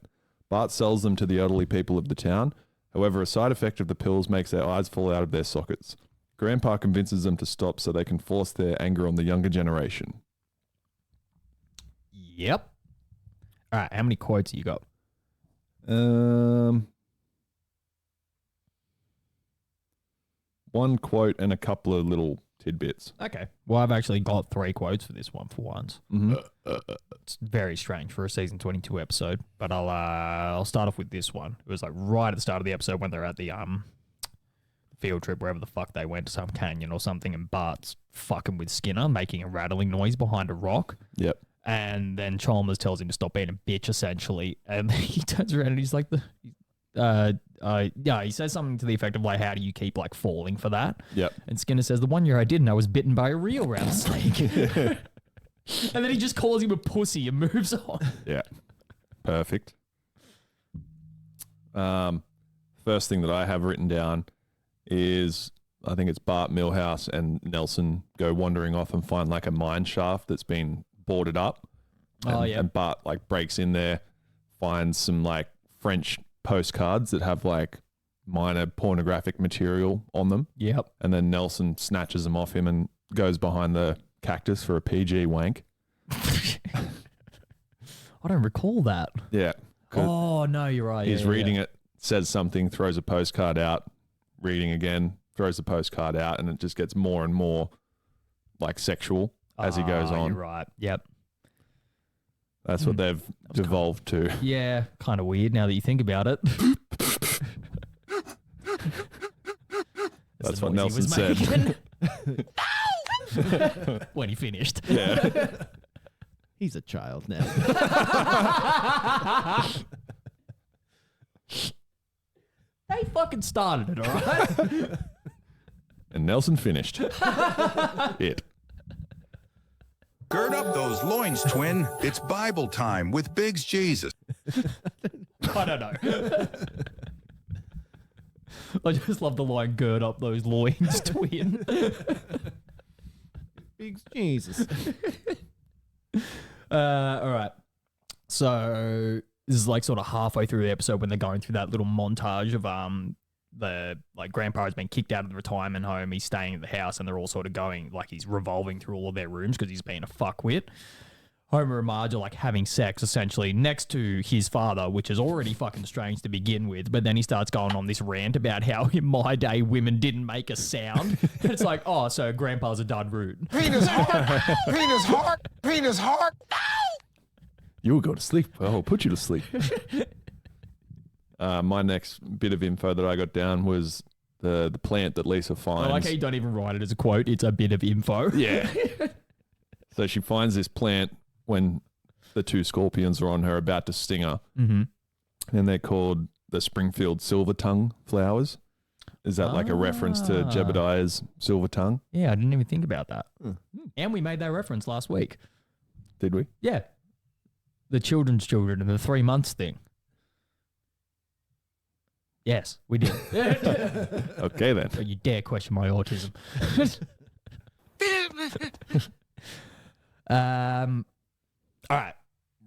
Bart sells them to the elderly people of the town. However, a side effect of the pills makes their eyes fall out of their sockets. Grandpa convinces them to stop so they can force their anger on the younger generation. Yep. All right, how many quotes you got? One quote and a couple of little tidbits. Okay. Well, I've actually got 3 quotes for this one for once. Mm-hmm. It's very strange for a season 22 episode, but I'll start off with this one. It was like right at the start of the episode when they're at the field trip, wherever the fuck they went, to some canyon or something, and Bart's fucking with Skinner, making a rattling noise behind a rock. Yep. And then Chalmers tells him to stop being a bitch, essentially. And he turns around and he's like, he says something to the effect of like, how do you keep like falling for that? Yep. And Skinner says, the 1 year I didn't, I was bitten by a real rattlesnake. And then he just calls him a pussy and moves on. Yeah. Perfect. First thing that I have written down is, I think it's Bart Milhouse and Nelson go wandering off and find like a mine shaft that's been boarded up. And, and Bart like breaks in there, finds some like French postcards that have like minor pornographic material on them. Yep. And then Nelson snatches them off him and goes behind the cactus for a PG wank. I don't recall that. Yeah. Oh, no, you're right. He's reading it, says something, throws a postcard out, reading again, throws the postcard out, and it just gets more and more like sexual as he goes on. You're right. Yep. That's what they've devolved to. Yeah, kind of weird now that you think about it. That's the what noise he Nelson was said. making. When he finished. Yeah. He's a child now. They fucking started it, all right? And Nelson finished. It. Gird up those loins, twin. It's Bible time with Biggs Jesus. I don't know. I just love the line, gird up those loins, twin. Big Jesus. All right. So this is like sort of halfway through the episode when they're going through that little montage of the like grandpa has been kicked out of the retirement home. He's staying at the house, and they're all sort of going like he's revolving through all of their rooms because he's being a fuckwit. Homer and Marge are like having sex essentially next to his father, which is already fucking strange to begin with. But then he starts going on this rant about how in my day women didn't make a sound. And it's like, oh, so grandpa's a dud rude. Penis heart, penis heart, penis heart. You will go to sleep. I'll put you to sleep. My next bit of info that I got down was the plant that Lisa finds. I like how you don't even write it as a quote. It's a bit of info. Yeah. So she finds this plant when the two scorpions are on her about to sting her. Mm-hmm. And they're called the Springfield silver tongue flowers. Is that like a reference to Jebediah's silver tongue? Yeah, I didn't even think about that. And we made that reference last week. Did we? Yeah. The children's children and the 3 months thing. Yes, we did. Okay, then. Don't you dare question my autism. All right.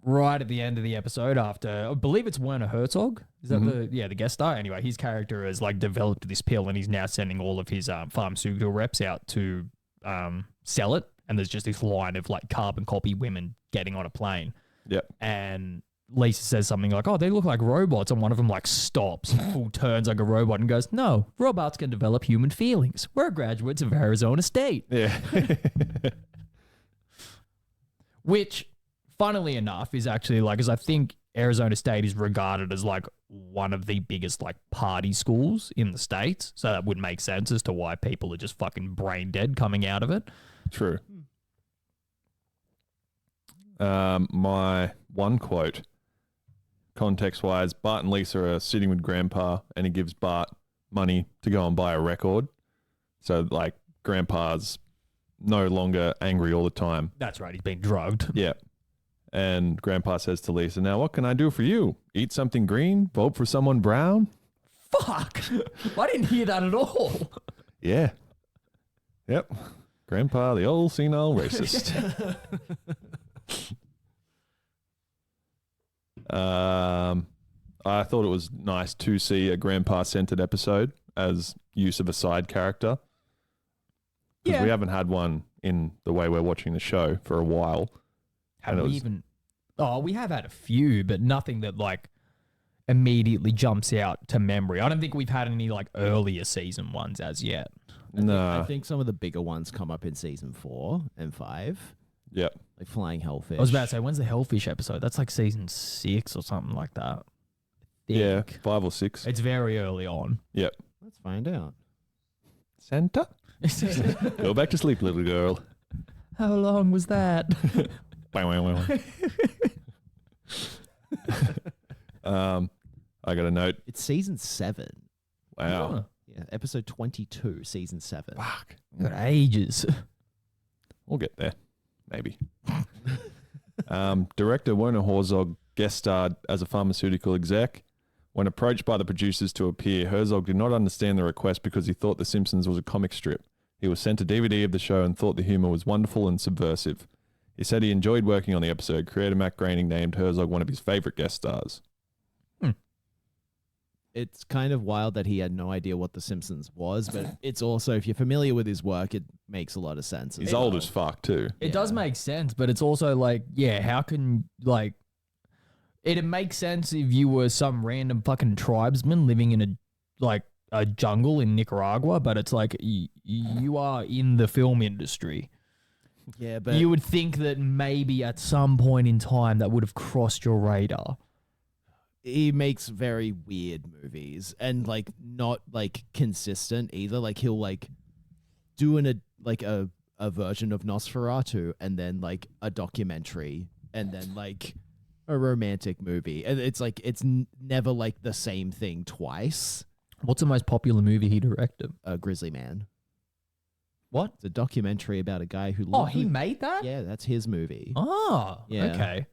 Right at the end of the episode, after I believe it's Werner Herzog. Is that the guest star? Anyway, his character has like developed this pill, and he's now sending all of his pharmaceutical reps out to sell it. And there's just this line of like carbon copy women getting on a plane. Yep. And Lisa says something like, "Oh, they look like robots," and one of them like stops, full turns like a robot, and goes, "No, robots can develop human feelings. We're graduates of Arizona State." Yeah. Which, funnily enough, is actually like, because I think Arizona State is regarded as like one of the biggest like party schools in the States. So that would make sense as to why people are just fucking brain dead coming out of it. True. My one quote, context-wise, Bart and Lisa are sitting with Grandpa, and he gives Bart money to go and buy a record. So, like, Grandpa's no longer angry all the time. That's right. He's been drugged. Yeah. And Grandpa says to Lisa, "Now, what can I do for you? Eat something green? Vote for someone brown?" Fuck. I didn't hear that at all. Yeah. Yep. Grandpa, the old senile racist. I thought it was nice to see a grandpa-centered episode as use of a side character. Because we haven't had one in the way we're watching the show for a while. Have we even... Oh, we have had a few, but nothing that like immediately jumps out to memory. I don't think we've had any like earlier season ones as yet. I think some of the bigger ones come up in season 4 and 5. Yep. Like Flying Hellfish. I was about to say, when's the Hellfish episode? That's like season 6 or something like that. Yeah, 5 or 6. It's very early on. Yep. Let's find out. Santa? Go back to sleep, little girl. How long was that? I got a note. It's season 7. Wow. Oh. Yeah, episode 22, season 7. Fuck. Got ages. We'll get there. Maybe. Director Werner Herzog guest starred as a pharmaceutical exec. When approached by the producers to appear, Herzog did not understand the request because he thought The Simpsons was a comic strip. He was sent a DVD of the show and thought the humor was wonderful and subversive. He said he enjoyed working on the episode. Creator Matt Groening named Herzog one of his favorite guest stars. It's kind of wild that he had no idea what The Simpsons was, but it's also, if you're familiar with his work, it makes a lot of sense. He's old as fuck too. It does make sense, but it's also like, yeah, how can, like, it'd make sense if you were some random fucking tribesman living in a jungle in Nicaragua, but it's like you are in the film industry. Yeah, but you would think that maybe at some point in time that would have crossed your radar. he makes very weird movies and like not like consistent either. Like he'll like do a version of Nosferatu and then like a documentary and then like a romantic movie, and it's like it's never like the same thing twice. What's the most popular movie he directed? Grizzly Man. What? It's a documentary about a guy who. Oh, he made that? Yeah, that's his movie. Oh, yeah. Okay.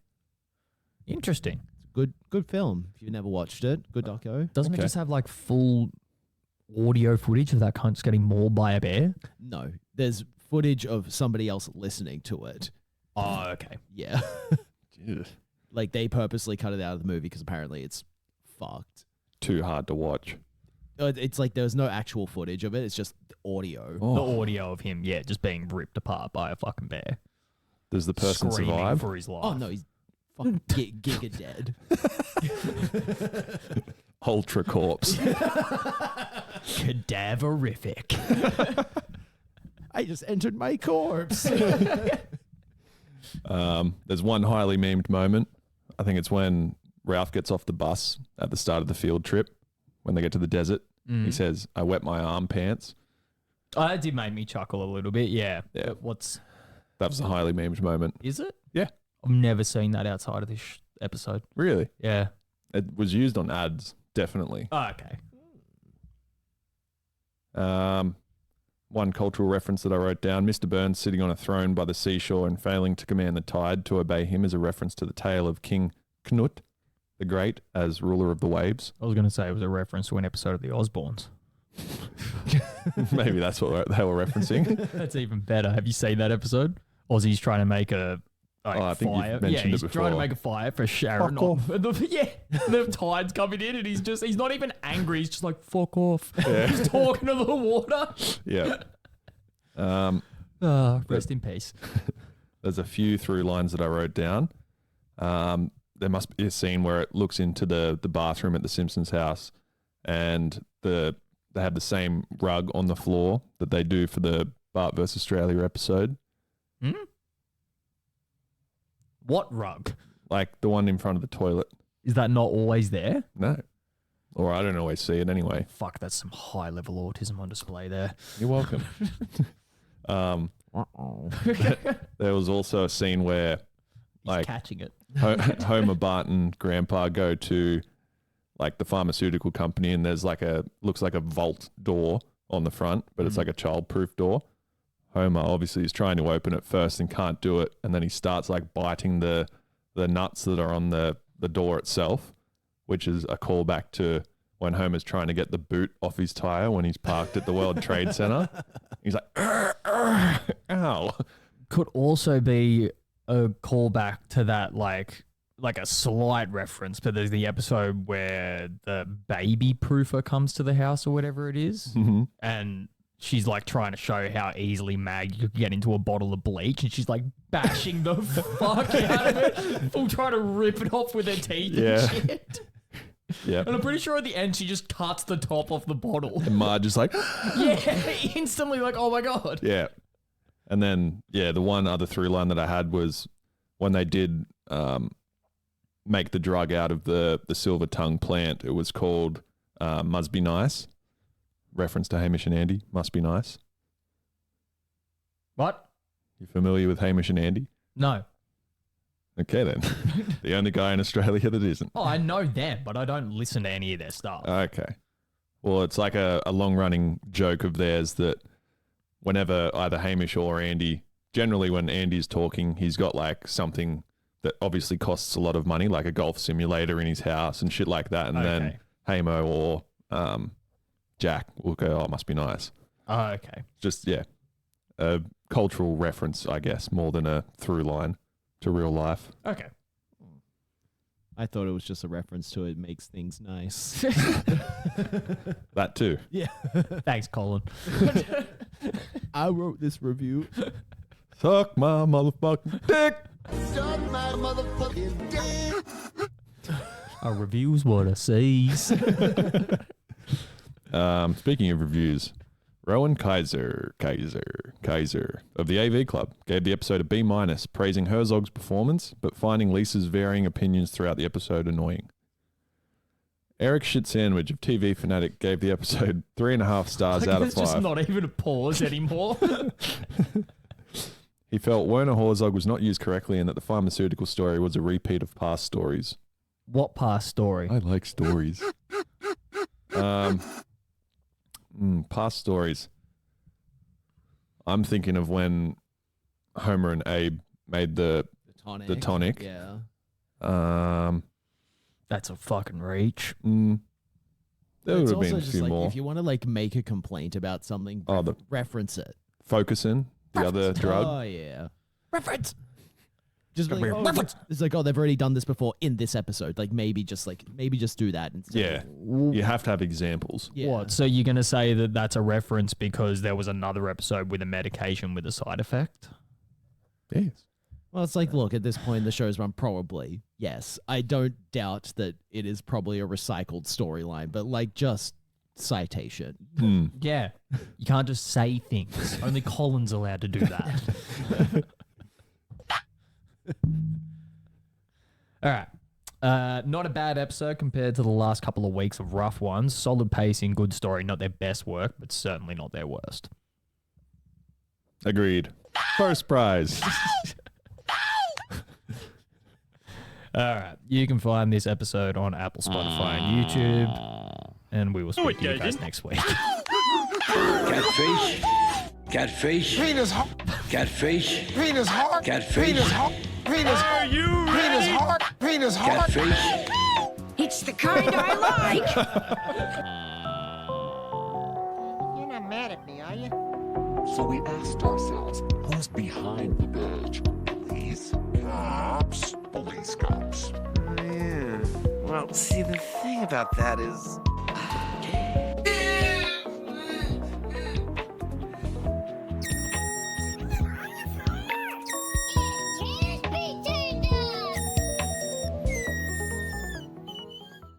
Interesting. Good film. If you've never watched it, good doco. Doesn't it just have like full audio footage of that cunt just getting mauled by a bear? No, there's footage of somebody else listening to it. Oh, okay. Yeah. Like they purposely cut it out of the movie because apparently it's fucked. Too hard to watch. It's like there's no actual footage of it. It's just audio. The audio of him, just being ripped apart by a fucking bear. Does the person Screaming survive? for his life. Oh no, he's fucking giga dead. Ultra corpse. Cadaverific. I just entered my corpse. There's one highly memed moment. I think it's when Ralph gets off the bus at the start of the field trip. When they get to the desert, he says, "I wet my arm pants." Oh, that did make me chuckle a little bit. Yeah. Yeah. But That was a highly memed moment. is it? Yeah. I've never seen that outside of this episode. Really? Yeah. It was used on ads, definitely. Oh, okay. One cultural reference that I wrote down, Mr. Burns sitting on a throne by the seashore and failing to command the tide to obey him is a reference to the tale of King Knut the Great as ruler of the waves. I was going to say it was a reference to an episode of The Osbournes. Maybe that's what they were referencing. That's even better. Have you seen that episode? Ozzy's trying to make a I think fire. you've mentioned he's it trying to before. make a fire for Sharon. Fuck off. The tide's coming in and he's not even angry. He's just like, fuck off. He's talking to the water. Yeah. Rest in peace. There's a few through lines that I wrote down. There must be a scene where it looks into the bathroom at the Simpsons house and they have the same rug on the floor that they do for the Bart vs. Australia episode. What rug? Like the one in front of the toilet. Is that not always there? No. Or I don't always see it anyway. Fuck, that's some high level autism on display there. You're welcome. There was also a scene where He's catching it. Homer, Bart, and Grandpa go to like the pharmaceutical company, and there's looks like a vault door on the front, but it's like a child-proof door. Homer obviously is trying to open it first and can't do it, and then he starts like biting the nuts that are on the door itself, which is a callback to when Homer's trying to get the boot off his tire when he's parked at the World Trade Center. He's like, ow. Could also be a callback to that, like a slight reference, but there's the episode where the baby proofer comes to the house or whatever it is, and she's like trying to show how easily Mag could get into a bottle of bleach, and she's like bashing the fuck out of it, full trying to rip it off with her teeth and shit. Yeah. And I'm pretty sure at the end she just cuts the top off the bottle. And Marge is like, instantly like, oh my God. yeah. And then, the one other through line that I had was when they did make the drug out of the silver tongue plant, it was called Must Be Nice. Reference to Hamish and Andy, Must Be Nice. What? You familiar with Hamish and Andy? No. Okay, then. The only guy in Australia that isn't. Oh, I know them, but I don't listen to any of their stuff. Okay. Well, it's like a long-running joke of theirs that whenever either Hamish or Andy, generally when Andy's talking, he's got like something that obviously costs a lot of money, like a golf simulator in his house and shit like that. And then Hamo or Jack will go, oh, must be nice. Oh, okay. Just, a cultural reference, I guess, more than a through line to real life. Okay. I thought it was just a reference to it makes things nice. That too. Yeah. Thanks, Colin. I wrote this review. Suck my motherfucking dick. Suck my motherfucking dick. A review's what I sees. Speaking of reviews, Rowan Kaiser of the AV Club gave the episode a B-, praising Herzog's performance, but finding Lisa's varying opinions throughout the episode annoying. Eric Shit Sandwich of TV Fanatic gave the episode 3.5 stars out of 5. There's just not even a pause anymore. He felt Werner Herzog was not used correctly and that the pharmaceutical story was a repeat of past stories. What past story? I like stories. Past stories. I'm thinking of when Homer and Abe made the tonic. Yeah. That's a fucking reach. There would have been a just few like, more. if you want to like make a complaint about something, reference it. Focusing, the other drug. Oh yeah. Reference. Just be like, it's like, oh, they've already done this before in this episode. Like maybe just do that. Instead. Yeah, you have to have examples. Yeah. What? So you're gonna say that that's a reference because there was another episode with a medication with a side effect? Yes. Well, it's like, look, at this point in the show's run, probably yes. I don't doubt that it is probably a recycled storyline, but like just citation. Yeah, you can't just say things. Only Colin's allowed to do that. All right. Not a bad episode compared to the last couple of weeks of rough ones. Solid pacing, good story. Not their best work, but certainly not their worst. Agreed. First prize. All right. You can find this episode on Apple, Spotify, and YouTube. And we will speak to you guys next week. Catfish. Catfish. Penis hard. Catfish. Penis hard. Catfish. Penis hard. Penis hard. Are you Penis ready? hard. Penis hard. Catfish. It's the kind I like. You're not mad at me, are you? So we asked ourselves, who's behind the BLECH? Police? Cops? Police cops. Yeah. Well, see, the thing about that is